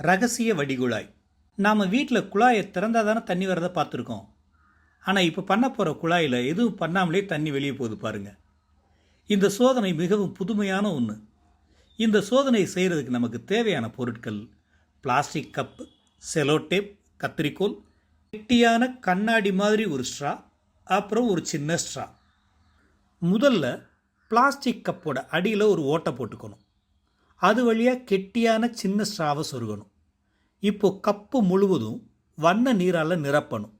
ரகசிய வடிகுழாய். நாம் வீட்டில் குழாயை திறந்தால் தானே தண்ணி வரதை பார்த்துருக்கோம். ஆனால் இப்போ பண்ண போகிற குழாயில் எதுவும் பண்ணாமலே தண்ணி வெளியே போகுது பாருங்க. இந்த சோதனை மிகவும் புதுமையான ஒன்று. இந்த சோதனையை செய்கிறதுக்கு நமக்கு தேவையான பொருட்கள் பிளாஸ்டிக் கப், செலோடேப், கத்திரிக்கோல், கெட்டியான கண்ணாடி மாதிரி ஒரு ஸ்ட்ரா, அப்புறம் ஒரு சின்ன ஸ்ட்ரா. முதல்ல பிளாஸ்டிக் கப்போட அடியில் ஒரு ஓட்டை போட்டுக்கணும். அது வழியாக கெட்டியான சின்ன ஸ்ட்ராவை சொருகணும். இப்போ கப்பு முழுவதும் வண்ண நீரால் நிரப்பணும்.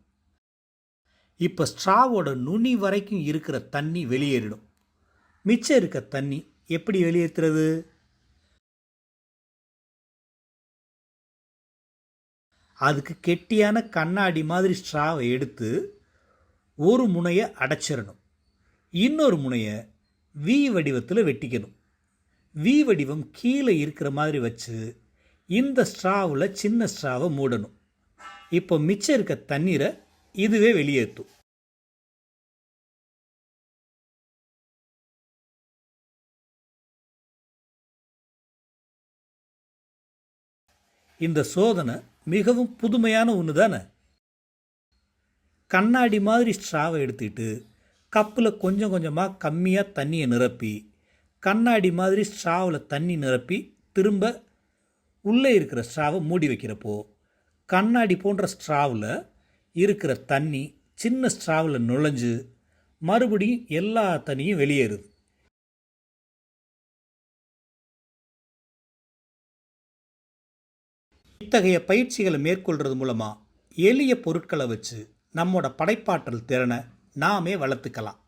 இப்போ ஸ்ட்ராவோட நுனி வரைக்கும் இருக்கிற தண்ணி வெளியேறிடும். மிச்சம் இருக்க தண்ணி எப்படி வெளியேற்றுறது? அதுக்கு கெட்டியான கண்ணாடி மாதிரி ஸ்ட்ராவை எடுத்து ஒரு முனையை அடைச்சிடணும். இன்னொரு முனையை வி வடிவத்தில் வெட்டிக்கணும். வி வடிவம் கீழே இருக்கிற மாதிரி வச்சு இந்த ஸ்ட்ராவில் சின்ன ஸ்ட்ராவை மூடணும். இப்போ மிச்சம் இருக்க தண்ணீரை இதுவே வெளியேற்றும். இந்த சோதனை மிகவும் புதுமையான ஒன்று தானே. கண்ணாடி மாதிரி ஸ்ட்ராவை எடுத்துக்கிட்டு கப்பில் கொஞ்சம் கொஞ்சமாக கம்மியாக தண்ணியை நிரப்பி கண்ணாடி மாதிரி ஸ்ட்ராவில் தண்ணி நிரப்பி திரும்ப உள்ளே இருக்கிற ஸ்ட்ராவை மூடி வைக்கிறப்போ கண்ணாடி போன்ற ஸ்ட்ராவில் இருக்கிற தண்ணி சின்ன ஸ்ட்ராவில் நுழைஞ்சு மறுபடியும் எல்லா தண்ணியும் வெளியேறுது. இத்தகைய பயிற்சிகளை மேற்கொள்கிறது மூலமாக எளிய பொருட்களை வச்சு நம்மோட படைப்பாற்றல் திறனை நாமே வளர்த்துக்கலாம்.